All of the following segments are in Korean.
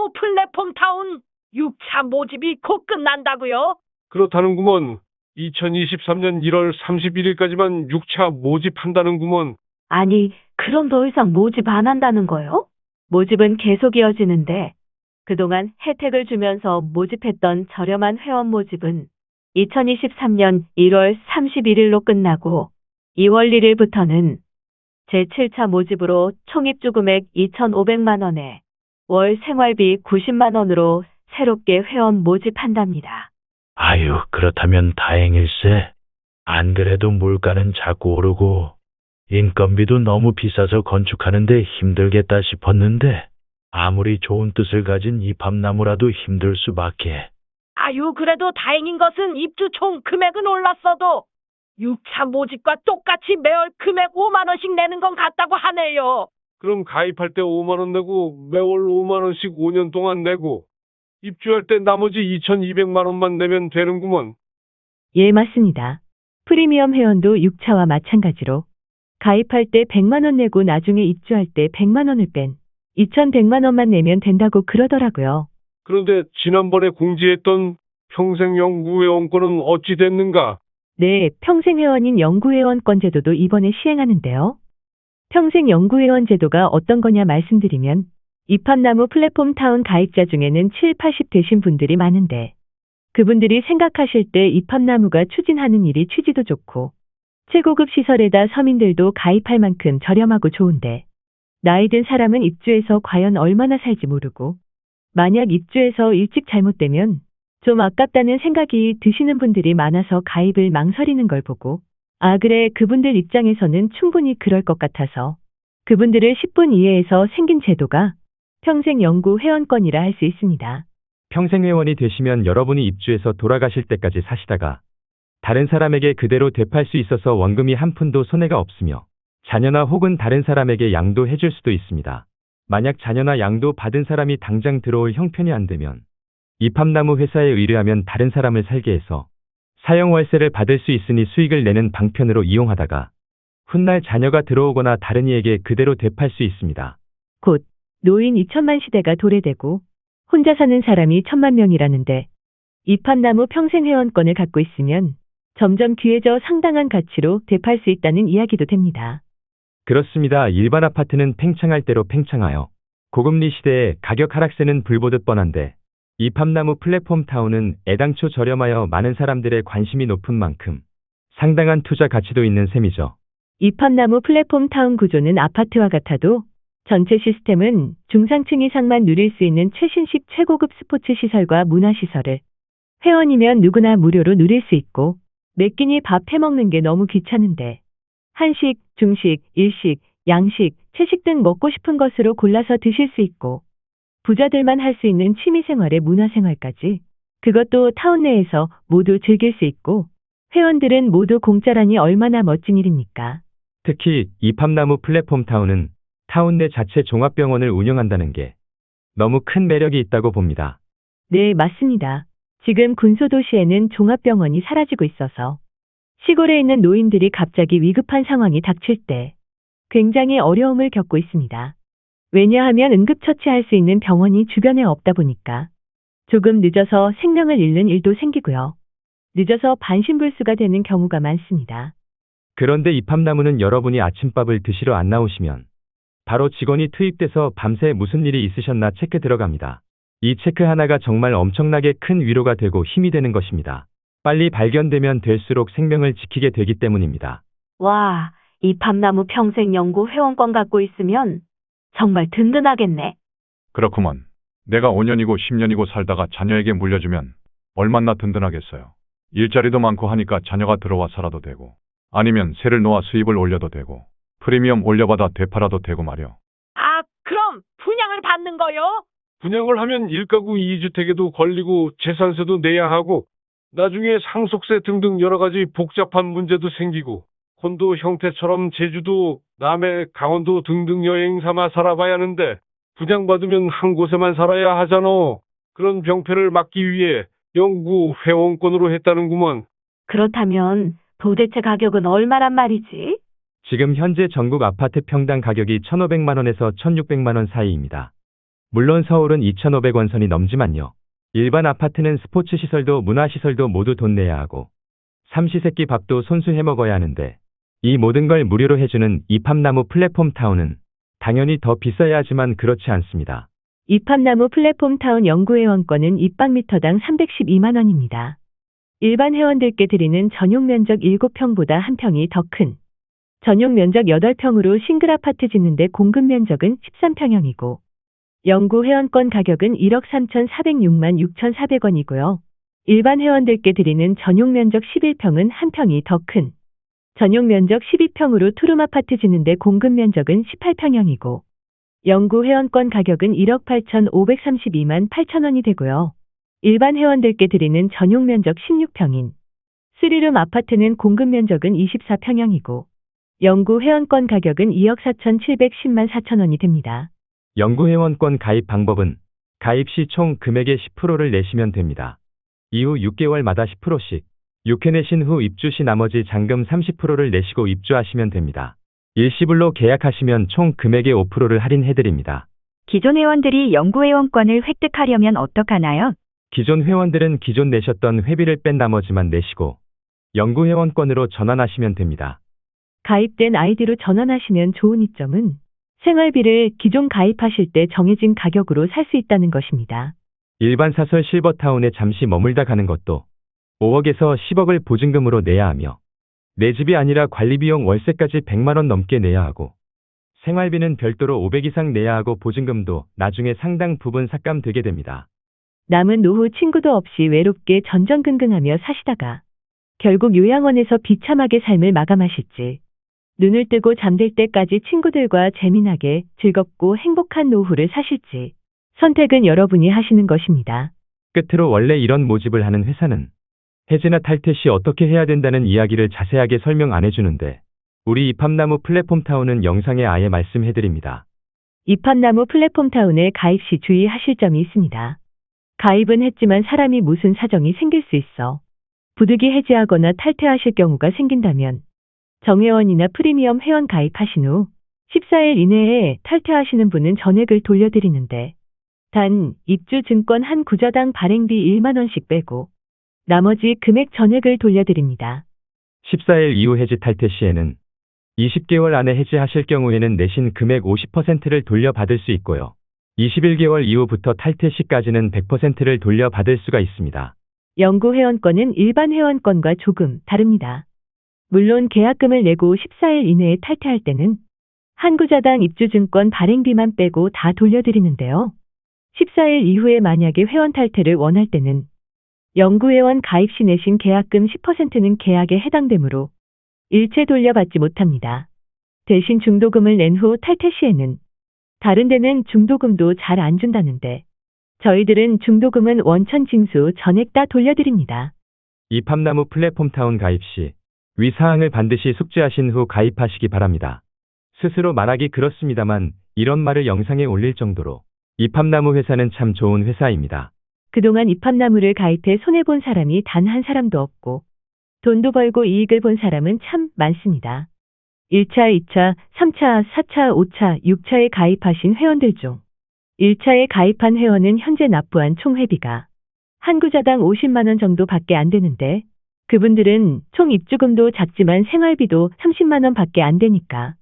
이판나무 플랫폼 타운 6차 모집이 곧 끝난다고요? 그렇다는구먼. 2023년 1월 31일까지만 6차 모집한다는구먼. 아니, 그럼 더 이상 모집 안 한다는 거요? 모집은 계속 이어지는데, 그동안 혜택을 주면서 모집했던 저렴한 회원 모집은 2023년 1월 31일로 끝나고 2월 1일부터는 제7차 모집으로 총 입주 금액 2,500만 원에 월 생활비 90만 원으로 새롭게 회원 모집한답니다. 아유, 그렇다면 다행일세. 안 그래도 물가는 자꾸 오르고 인건비도 너무 비싸서 건축하는데 힘들겠다 싶었는데 아무리 좋은 뜻을 가진 이팝나무라도 힘들 수밖에. 아유, 그래도 다행인 것은 입주 총 금액은 올랐어도 6차 모집과 똑같이 매월 금액 5만 원씩 내는 건 같다고 하네요. 그럼 가입할 때 5만 원 내고 매월 5만 원씩 5년 동안 내고 입주할 때 나머지 2,200만 원만 내면 되는구먼. 예, 맞습니다. 프리미엄 회원도 6차와 마찬가지로 가입할 때 100만 원 내고 나중에 입주할 때 100만 원을 뺀 2,100만 원만 내면 된다고 그러더라고요. 그런데 지난번에 공지했던 평생연구회원권은 어찌 됐는가? 네, 평생회원인 연구회원권 제도도 이번에 시행하는데요. 평생연구회원 제도가 어떤 거냐 말씀드리면 이팝나무 플랫폼 타운 가입자 중에는 7, 80 되신 분들이 많은데 그분들이 생각하실 때 이팝나무가 추진하는 일이 취지도 좋고 최고급 시설에다 서민들도 가입할 만큼 저렴하고 좋은데 나이 든 사람은 입주해서 과연 얼마나 살지 모르고 만약 입주해서 일찍 잘못되면 좀 아깝다는 생각이 드시는 분들이 많아서 가입을 망설이는 걸 보고 아 그래 그분들 입장에서는 충분히 그럴 것 같아서 그분들을 10분 이내에서 생긴 제도가 평생연구 회원권이라 할 수 있습니다. 평생회원이 되시면 여러분이 입주해서 돌아가실 때까지 사시다가 다른 사람에게 그대로 되팔 수 있어서 원금이 한 푼도 손해가 없으며 자녀나 혹은 다른 사람에게 양도해 줄 수도 있습니다. 만약 자녀나 양도 받은 사람이 당장 들어올 형편이 안 되면 이팝나무 회사에 의뢰하면 다른 사람을 살게 해서 사형 월세를 받을 수 있으니 수익을 내는 방편으로 이용하다가 훗날 자녀가 들어오거나 다른 이에게 그대로 되팔 수 있습니다. 곧 노인 2천만 시대가 도래되고 혼자 사는 사람이 1,000만 명이라는데 이팝나무 평생회원권을 갖고 있으면 점점 귀해져 상당한 가치로 되팔 수 있다는 이야기도 됩니다. 그렇습니다. 일반 아파트는 팽창할 대로 팽창하여 고금리 시대에 가격 하락세는 불보듯 뻔한데 이팝나무 플랫폼 타운은 애당초 저렴하여 많은 사람들의 관심이 높은 만큼 상당한 투자 가치도 있는 셈이죠. 이팝나무 플랫폼 타운 구조는 아파트와 같아도 전체 시스템은 중상층 이상만 누릴 수 있는 최신식 최고급 스포츠 시설과 문화시설을 회원이면 누구나 무료로 누릴 수 있고 매 끼니 밥 해먹는 게 너무 귀찮은데 한식, 중식, 일식, 양식, 채식 등 먹고 싶은 것으로 골라서 드실 수 있고 부자들만 할 수 있는 취미생활의 문화생활까지 그것도 타운 내에서 모두 즐길 수 있고 회원들은 모두 공짜라니 얼마나 멋진 일입니까? 특히 이팝나무 플랫폼 타운은 타운 내 자체 종합병원을 운영한다는 게 너무 큰 매력이 있다고 봅니다. 네, 맞습니다. 지금 군소도시에는 종합병원이 사라지고 있어서 시골에 있는 노인들이 갑자기 위급한 상황이 닥칠 때 굉장히 어려움을 겪고 있습니다. 왜냐하면 응급처치할 수 있는 병원이 주변에 없다 보니까 조금 늦어서 생명을 잃는 일도 생기고요. 늦어서 반신불수가 되는 경우가 많습니다. 그런데 이팝나무는 여러분이 아침밥을 드시러 안 나오시면 바로 직원이 투입돼서 밤새 무슨 일이 있으셨나 체크 들어갑니다. 이 체크 하나가 정말 엄청나게 큰 위로가 되고 힘이 되는 것입니다. 빨리 발견되면 될수록 생명을 지키게 되기 때문입니다. 와, 이팝나무 평생연구 회원권 갖고 있으면 정말 든든하겠네. 그렇구먼. 내가 5년이고 10년이고 살다가 자녀에게 물려주면 얼마나 든든하겠어요. 일자리도 많고 하니까 자녀가 들어와 살아도 되고 아니면 세를 놓아 수입을 올려도 되고 프리미엄 올려받아 되팔아도 되고 말이요. 아, 그럼 분양을 받는 거요? 분양을 하면 1가구 2주택에도 걸리고 재산세도 내야 하고 나중에 상속세 등등 여러 가지 복잡한 문제도 생기고 콘도 형태처럼 제주도, 남해, 강원도 등등 여행 삼아 살아봐야 하는데 분양받으면 한 곳에만 살아야 하잖아. 그런 병폐를 막기 위해 연구 회원권으로 했다는구먼. 그렇다면 도대체 가격은 얼마란 말이지? 지금 현재 전국 아파트 평당 가격이 1,500만 원에서 1,600만 원 사이입니다. 물론 서울은 2,500원 선이 넘지만요. 일반 아파트는 스포츠 시설도 문화시설도 모두 돈 내야 하고 삼시세끼 밥도 손수 해 먹어야 하는데 이 모든 걸 무료로 해주는 이팝나무 플랫폼 타운은 당연히 더 비싸야 하지만 그렇지 않습니다. 이팝나무 플랫폼 타운 영구 회원권은 입방미터당 312만 원입니다. 일반 회원들께 드리는 전용 면적 7평보다 1평이 더 큰 전용 면적 8평으로 싱글 아파트 짓는데 공급 면적은 13평형이고 영구 회원권 가격은 1억 3,406만 6,400원이고요. 일반 회원들께 드리는 전용 면적 11평은 1평이 더 큰 전용 면적 12평으로 투룸 아파트 짓는데 공급 면적은 18평형이고 영구 회원권 가격은 1억 8,532만 8천원이 되고요. 일반 회원들께 드리는 전용 면적 16평인 3룸 아파트는 공급 면적은 24평형이고 영구 회원권 가격은 2억 4,710만 4천원이 됩니다. 영구 회원권 가입 방법은 가입 시 총 금액의 10%를 내시면 됩니다. 이후 6개월마다 10%씩 6회 내신 후 입주 시 나머지 잔금 30%를 내시고 입주하시면 됩니다. 일시불로 계약하시면 총 금액의 5%를 할인해드립니다. 기존 회원들이 영구 회원권을 획득하려면 어떡하나요? 기존 회원들은 기존 내셨던 회비를 뺀 나머지만 내시고 영구 회원권으로 전환하시면 됩니다. 가입된 아이디로 전환하시면 좋은 이점은 생활비를 기존 가입하실 때 정해진 가격으로 살 수 있다는 것입니다. 일반 사설 실버타운에 잠시 머물다 가는 것도 5억에서 10억을 보증금으로 내야 하며 내 집이 아니라 관리비용 월세까지 100만 원 넘게 내야 하고 생활비는 별도로 500 이상 내야 하고 보증금도 나중에 상당 부분 삭감되게 됩니다. 남은 노후 친구도 없이 외롭게 전전긍긍하며 사시다가 결국 요양원에서 비참하게 삶을 마감하실지 눈을 뜨고 잠들 때까지 친구들과 재미나게 즐겁고 행복한 노후를 사실지 선택은 여러분이 하시는 것입니다. 끝으로 원래 이런 모집을 하는 회사는 해지나 탈퇴 시 어떻게 해야 된다는 이야기를 자세하게 설명 안 해주는데 우리 이팝나무 플랫폼 타운은 영상에 아예 말씀해드립니다. 이팝나무 플랫폼 타운에 가입 시 주의하실 점이 있습니다. 가입은 했지만 사람이 무슨 사정이 생길 수 있어 부득이 해지하거나 탈퇴하실 경우가 생긴다면 정회원이나 프리미엄 회원 가입하신 후 14일 이내에 탈퇴하시는 분은 전액을 돌려드리는데 단 입주 증권 한 구자당 발행비 1만 원씩 빼고 나머지 금액 전액을 돌려드립니다. 14일 이후 해지 탈퇴 시에는 20개월 안에 해지하실 경우에는 내신 금액 50%를 돌려받을 수 있고요. 21개월 이후부터 탈퇴 시까지는 100%를 돌려받을 수가 있습니다. 영구 회원권은 일반 회원권과 조금 다릅니다. 물론 계약금을 내고 14일 이내에 탈퇴할 때는 한 구자당 입주증권 발행비만 빼고 다 돌려드리는데요. 14일 이후에 만약에 회원 탈퇴를 원할 때는 영구 회원 가입 시 내신 계약금 10%는 계약에 해당되므로 일체 돌려받지 못합니다. 대신 중도금을 낸 후 탈퇴 시에는 다른 데는 중도금도 잘 안 준다는데 저희들은 중도금은 원천 징수 전액 다 돌려드립니다. 이팝나무 플랫폼 타운 가입 시 위 사항을 반드시 숙지하신 후 가입하시기 바랍니다. 스스로 말하기 그렇습니다만 이런 말을 영상에 올릴 정도로 이팝나무 회사는 참 좋은 회사입니다. 그동안 이팝나무를 가입해 손해본 사람이 단 한 사람도 없고 돈도 벌고 이익을 본 사람은 참 많습니다. 1차, 2차, 3차, 4차, 5차, 6차에 가입하신 회원들 중 1차에 가입한 회원은 현재 납부한 총 회비가 한 구자당 50만 원 정도밖에 안 되는데 그분들은 총 입주금도 작지만 생활비도 30만 원 밖에 안 되니까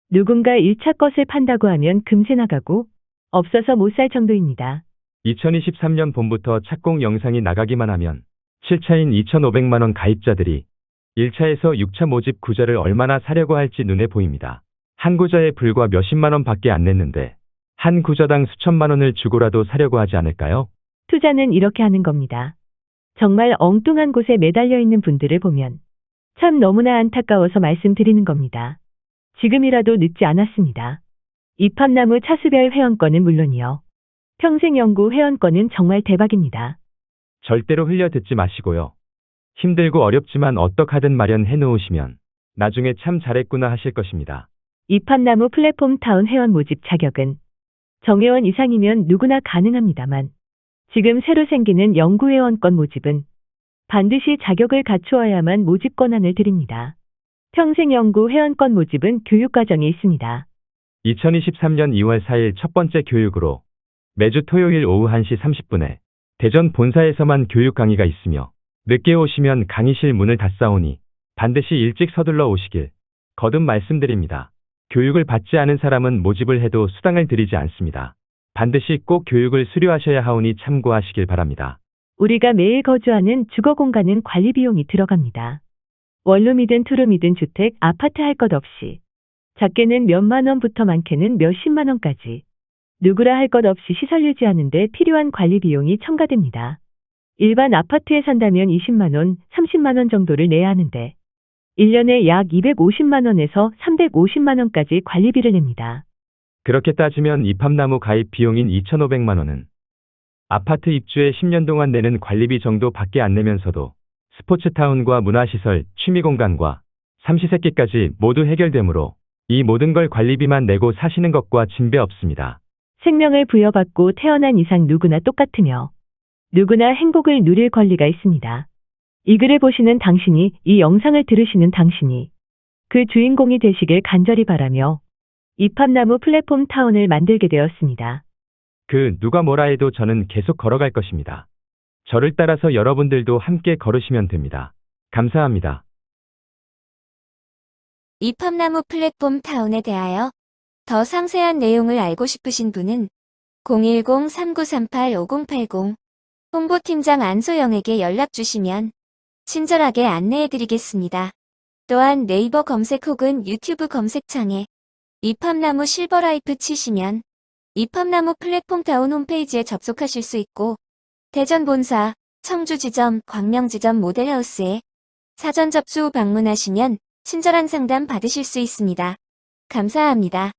누군가 1차 것을 판다고 하면 금세 나가고 없어서 못 살 정도입니다. 2023년 봄부터 착공 영상이 나가기만 하면 7차인 2,500만 원 가입자들이 1차에서 6차 모집 구자를 얼마나 사려고 할지 눈에 보입니다. 한 구자에 불과 몇십만 원 밖에 안 냈는데 한 구자당 수천만 원을 주고라도 사려고 하지 않을까요? 투자는 이렇게 하는 겁니다. 정말 엉뚱한 곳에 매달려 있는 분들을 보면 참 너무나 안타까워서 말씀드리는 겁니다. 지금이라도 늦지 않았습니다. 이팝나무 차수별 회원권은 물론이요. 평생 영구 회원권은 정말 대박입니다. 절대로 흘려 듣지 마시고요. 힘들고 어렵지만 어떡하든 마련해 놓으시면 나중에 참 잘했구나 하실 것입니다. 이팝나무 플랫폼 타운 회원 모집 자격은 정회원 이상이면 누구나 가능합니다만 지금 새로 생기는 영구 회원권 모집은 반드시 자격을 갖추어야만 모집 권한을 드립니다. 평생 영구 회원권 모집은 교육과정이 있습니다. 2023년 2월 4일 첫 번째 교육으로 매주 토요일 오후 1시 30분에 대전 본사에서만 교육 강의가 있으며 늦게 오시면 강의실 문을 닫사오니 반드시 일찍 서둘러 오시길 거듭 말씀드립니다. 교육을 받지 않은 사람은 모집을 해도 수당을 드리지 않습니다. 반드시 꼭 교육을 수료하셔야 하오니 참고하시길 바랍니다. 우리가 매일 거주하는 주거 공간은 관리 비용이 들어갑니다. 원룸이든 투룸이든 주택, 아파트 할 것 없이 작게는 몇만 원부터 많게는 몇십만 원까지 누구라 할 것 없이 시설 유지하는데 필요한 관리 비용이 첨가됩니다. 일반 아파트에 산다면 20만 원, 30만 원 정도를 내야 하는데 1년에 약 250만 원에서 350만 원까지 관리비를 냅니다. 그렇게 따지면 입합나무 가입 비용인 2,500만 원은 아파트 입주에 10년 동안 내는 관리비 정도 밖에 안 내면서도 스포츠타운과 문화시설, 취미공간과 삼시세끼까지 모두 해결되므로 이 모든 걸 관리비만 내고 사시는 것과 진배 없습니다. 생명을 부여받고 태어난 이상 누구나 똑같으며 누구나 행복을 누릴 권리가 있습니다. 이 글을 보시는 당신이, 이 영상을 들으시는 당신이 그 주인공이 되시길 간절히 바라며 입합나무 플랫폼 타운을 만들게 되었습니다. 그 누가 뭐라 해도 저는 계속 걸어갈 것입니다. 저를 따라서 여러분들도 함께 걸으시면 됩니다. 감사합니다. 입합나무 플랫폼 타운에 대하여 더 상세한 내용을 알고 싶으신 분은 010-3938-5080 홍보팀장 안소영에게 연락 주시면 친절하게 안내해 드리겠습니다. 또한 네이버 검색 혹은 유튜브 검색창에 입합나무 실버라이프 치시면 입합나무 플랫폼 타운 홈페이지에 접속하실 수 있고 대전 본사, 청주지점, 광명지점 모델하우스에 사전 접수 후 방문하시면 친절한 상담 받으실 수 있습니다. 감사합니다.